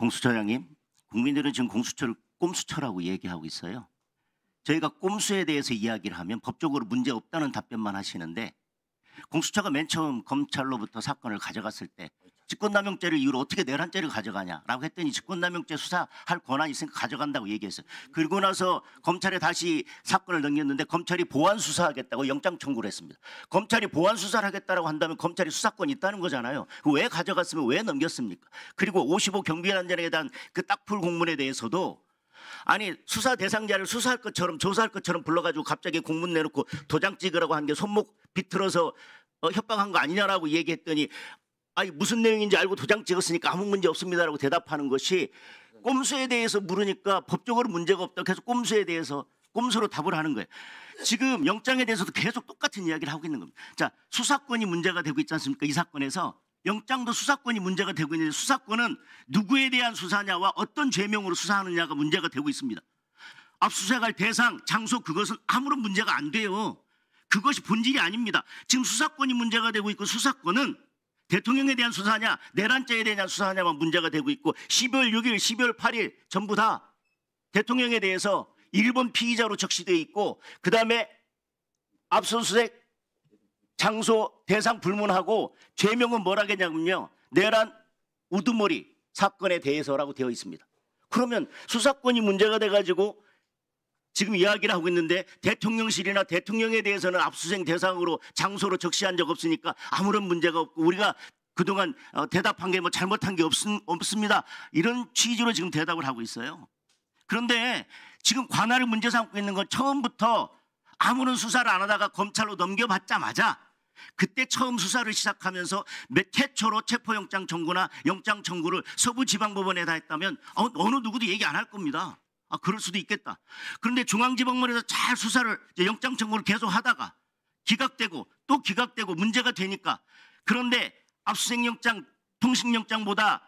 공수처장님, 국민들은 지금 공수처를 꼼수처라고 얘기하고 있어요. 저희가 꼼수에 대해서 이야기를 하면 법적으로 문제 없다는 답변만 하시는데, 공수처가 맨 처음 검찰로부터 사건을 가져갔을 때 직권남용죄를 이유로 어떻게 내란죄를 가져가냐라고 했더니 직권남용죄 수사할 권한이 있으니까 가져간다고 얘기했어요. 그리고 나서 검찰에 다시 사건을 넘겼는데 검찰이 보완 수사하겠다고 영장 청구를 했습니다. 검찰이 보완 수사를 하겠다고 한다면 검찰이 수사권이 있다는 거잖아요. 왜 가져갔으면 왜 넘겼습니까? 그리고 55 경비안전에 대한 그 딱풀 공문에 대해서도 아니 수사 대상자를 수사할 것처럼 조사할 것처럼 불러가지고 갑자기 공문 내놓고 도장 찍으라고 한 게 손목 비틀어서 협박한 거 아니냐라고 얘기했더니 아니 무슨 내용인지 알고 도장 찍었으니까 아무 문제 없습니다라고 대답하는 것이, 꼼수에 대해서 물으니까 법적으로 문제가 없다. 계속 꼼수에 대해서 꼼수로 답을 하는 거예요. 지금 영장에 대해서도 계속 똑같은 이야기를 하고 있는 겁니다. 자, 수사권이 문제가 되고 있지 않습니까? 이 사건에서 영장도 수사권이 문제가 되고 있는데, 수사권은 누구에 대한 수사냐와 어떤 죄명으로 수사하느냐가 문제가 되고 있습니다. 압수수색할 대상, 장소, 그것은 아무런 문제가 안 돼요. 그것이 본질이 아닙니다. 지금 수사권이 문제가 되고 있고, 수사권은 대통령에 대한 수사냐 내란죄에 대한 수사냐만 문제가 되고 있고, 12월 6일, 12월 8일 전부 다 대통령에 대해서 일본 피의자로 적시되어 있고, 그 다음에 압수수색 장소 대상 불문하고 죄명은 뭐라겠냐면요, 내란 우두머리 사건에 대해서라고 되어 있습니다. 그러면 수사권이 문제가 돼가지고 지금 이야기를 하고 있는데, 대통령실이나 대통령에 대해서는 압수수색 대상으로 장소로 적시한 적 없으니까 아무런 문제가 없고, 우리가 그동안 대답한 게 뭐 잘못한 게 없습니다, 이런 취지로 지금 대답을 하고 있어요. 그런데 지금 관할을 문제 삼고 있는 건 처음부터 아무런 수사를 안 하다가 검찰로 넘겨받자마자 그때 처음 수사를 시작하면서 최초로 체포영장 청구나 영장 청구를 서부지방법원에다 했다면 어느 누구도 얘기 안 할 겁니다. 아, 그럴 수도 있겠다. 그런데 중앙지방법원에서 잘 수사를, 영장 청구를 계속 하다가 기각되고 또 기각되고 문제가 되니까, 그런데 압수수색영장, 통신영장보다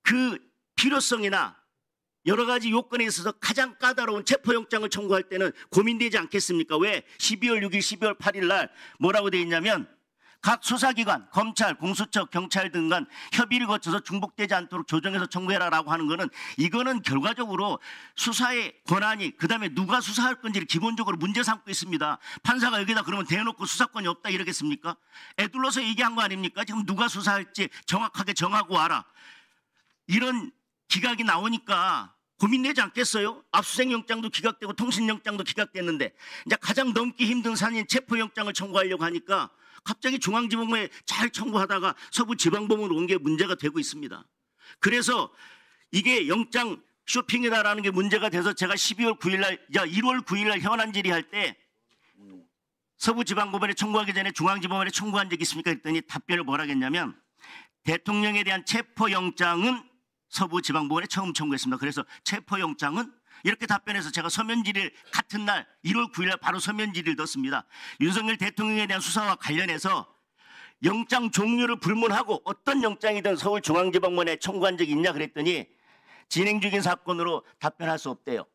그 필요성이나 여러 가지 요건에 있어서 가장 까다로운 체포영장을 청구할 때는 고민되지 않겠습니까? 왜 12월 6일, 12월 8일 날 뭐라고 되어 있냐면, 각 수사기관, 검찰, 공수처, 경찰 등 간 협의를 거쳐서 중복되지 않도록 조정해서 청구해라라고 하는 거는, 이거는 결과적으로 수사의 권한이, 그다음에 누가 수사할 건지를 기본적으로 문제 삼고 있습니다. 판사가 여기다 그러면 대놓고 수사권이 없다 이러겠습니까? 애둘러서 얘기한 거 아닙니까? 지금 누가 수사할지 정확하게 정하고 와라, 이런 기각이 나오니까 고민되지 않겠어요? 압수수색 영장도 기각되고 통신영장도 기각됐는데, 이제 가장 넘기 힘든 산인 체포영장을 청구하려고 하니까 갑자기 중앙지법원에 잘 청구하다가 서부지방법원으로 온 게 문제가 되고 있습니다. 그래서 이게 영장 쇼핑이다라는 게 문제가 돼서 제가 12월 9일 날, 1월 9일 날 현안 질의할 때 서부지방법원에 청구하기 전에 중앙지법원에 청구한 적이 있습니까? 했더니 답변을 뭐라 했냐면, 대통령에 대한 체포영장은 서부지방법원에 처음 청구했습니다. 그래서 체포영장은, 이렇게 답변해서 제가 서면 질의를 같은 날 1월 9일 날 바로 서면 질의를 넣었습니다. 윤석열 대통령에 대한 수사와 관련해서 영장 종류를 불문하고 어떤 영장이든 서울중앙지법원에 청구한 적이 있냐 그랬더니 진행 중인 사건으로 답변할 수 없대요.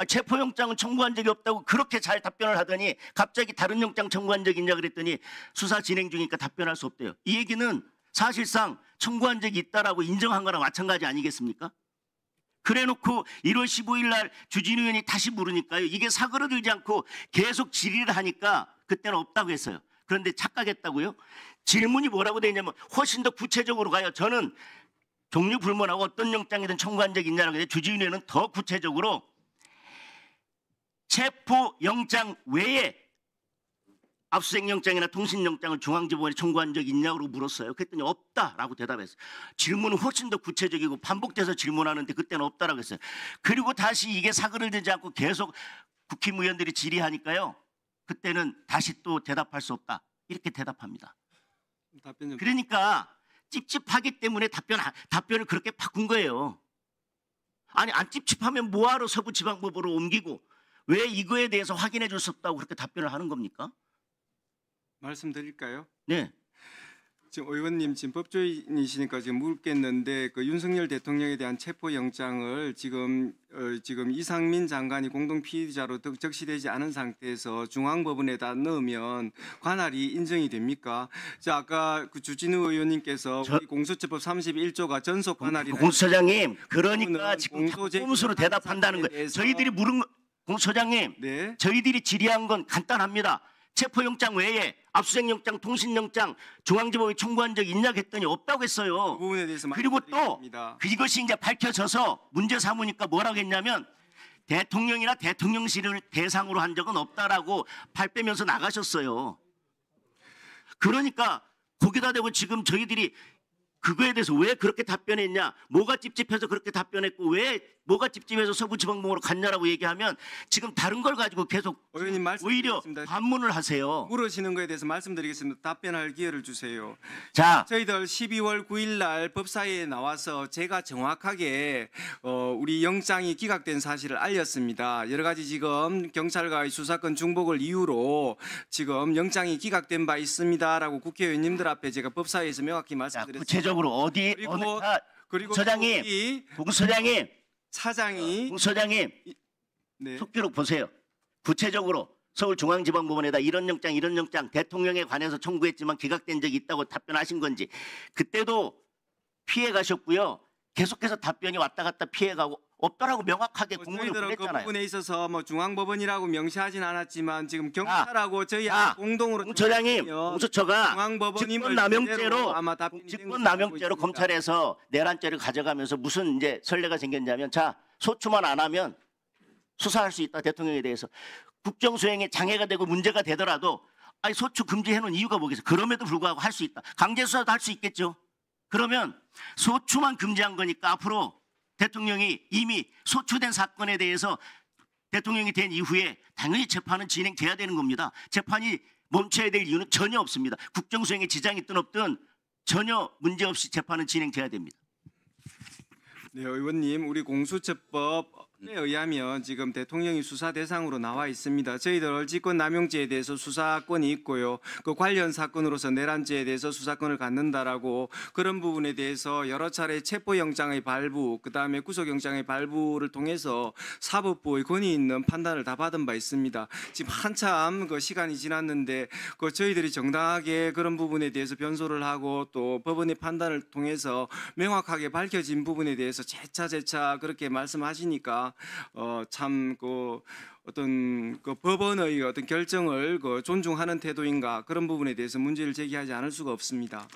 체포영장은 청구한 적이 없다고 그렇게 잘 답변을 하더니 갑자기 다른 영장 청구한 적이 있냐 그랬더니 수사 진행 중이니까 답변할 수 없대요. 이 얘기는 사실상 청구한 적이 있다라고 인정한 거나 마찬가지 아니겠습니까? 그래놓고 1월 15일 날 주진우 의원이 다시 물으니까요, 이게 사그러들지 않고 계속 질의를 하니까 그때는 없다고 했어요. 그런데 착각했다고요? 질문이 뭐라고 되어 있냐면 훨씬 더 구체적으로 가요. 저는 종류 불문하고 어떤 영장이든 청구한 적이 있냐라고 해서 주진우 의원은 더 구체적으로 체포영장 외에 압수수색영장이나 통신영장을 중앙지법원에 청구한 적이 있냐고 물었어요. 그랬더니 없다라고 대답했어요. 질문은 훨씬 더 구체적이고 반복돼서 질문하는데 그때는 없다라고 했어요. 그리고 다시 이게 사그러들지 않고 계속 국힘의원들이 질의하니까요, 그때는 다시 또 대답할 수 없다, 이렇게 대답합니다. 그러니까 찝찝하기 때문에 답변을 그렇게 바꾼 거예요. 아니 안 찝찝하면 뭐하러 서부지방법으로 옮기고 왜 이거에 대해서 확인해 줄 수 없다고 그렇게 답변을 하는 겁니까? 말씀드릴까요? 네. 지금 의원님 지금 법조인이시니까 지금 묻겠는데 그 윤석열 대통령에 대한 체포영장을 지금 이상민 장관이 공동 피의자로 적시되지 않은 상태에서 중앙법원에다 넣으면 관할이 인정이 됩니까? 자, 아까 그 주진우 의원님께서 우리 공수처법 31조가 전속 관할이라. 공수처장님, 그러니까 지금 공소제 꼼수로 대답한다는 거예요. 저희들이 물은 공수처장님, 네. 저희들이 질의한 건 간단합니다. 체포영장 외에 압수수색영장, 통신영장 중앙지법에 청구한 적이 있냐 했더니 없다고 했어요. 그 부분에 대해서 그리고 또 말씀드리겠습니다. 이것이 이제 밝혀져서 문제 삼으니까 뭐라고 했냐면 대통령이나 대통령실을 대상으로 한 적은 없다라고 발 빼면서 나가셨어요. 그러니까 거기다 대고 지금 저희들이 그거에 대해서 왜 그렇게 답변했냐, 뭐가 찝찝해서 그렇게 답변했고 왜 뭐가 찝찝해서 서부지방법원으로 갔냐라고 얘기하면 지금 다른 걸 가지고 계속 의원님 오히려 말씀드리겠습니다. 반문을 하세요. 물으시는 거에 대해서 말씀드리겠습니다. 답변할 기회를 주세요. 자, 저희들 12월 9일 날 법사위에 나와서 제가 정확하게 우리 영장이 기각된 사실을 알렸습니다. 여러 가지 지금 경찰과의 수사권 중복을 이유로 지금 영장이 기각된 바 있습니다라고 국회의원님들 앞에 제가 법사위에서 명확히 자 말씀드렸습니다. 구체적으로 어디 그리고- 어느 그리고 공소장님, 이 공소장님, 차장이 공소장님 네. 속기록 보세요. 구체적으로 서울중앙지방법원에다 이런 영장 대통령에 관해서 청구했지만 기각된 적이 있다고 답변하신 건지, 그때도 피해 가셨고요. 계속해서 답변이 왔다 갔다 피해가고 없더라고 명확하게 공문을 저희들은 그 보냈잖아요. 부분에 있어서 뭐 중앙법원이라고 명시하진 않았지만 지금 경찰하고 저희 자, 공동으로 공처장님, 정했으면 공수처가 중앙법원임을 직권남용죄로 그대로 아마 답변이 된 것으로 알고 직권남용죄로 있습니다. 검찰에서 내란죄를 가져가면서 무슨 이제 선례가 생겼냐면, 자 소추만 안 하면 수사할 수 있다. 대통령에 대해서 국정수행에 장애가 되고 문제가 되더라도 아니 소추 금지해놓은 이유가 뭐겠어요? 그럼에도 불구하고 할 수 있다. 강제수사도 할 수 있겠죠. 그러면 소추만 금지한 거니까 앞으로 대통령이 이미 소추된 사건에 대해서 대통령이 된 이후에 당연히 재판은 진행돼야 되는 겁니다. 재판이 멈춰야 될 이유는 전혀 없습니다. 국정수행에 지장이 있든 없든 전혀 문제없이 재판은 진행돼야 됩니다. 네, 의원님, 우리 공수처법에 의하면 지금 대통령이 수사 대상으로 나와 있습니다. 저희들 직권남용죄에 대해서 수사권이 있고요. 그 관련 사건으로서 내란죄에 대해서 수사권을 갖는다라고 그런 부분에 대해서 여러 차례 체포영장의 발부, 그다음에 구속영장의 발부를 통해서 사법부의 권위 있는 판단을 다 받은 바 있습니다. 지금 한참 그 시간이 지났는데 그 저희들이 정당하게 그런 부분에 대해서 변소를 하고 또 법원의 판단을 통해서 명확하게 밝혀진 부분에 대해서 재차 그렇게 말씀하시니까 참 그 어떤 그 법원의 어떤 결정을 그 존중하는 태도인가, 그런 부분에 대해서 문제를 제기하지 않을 수가 없습니다.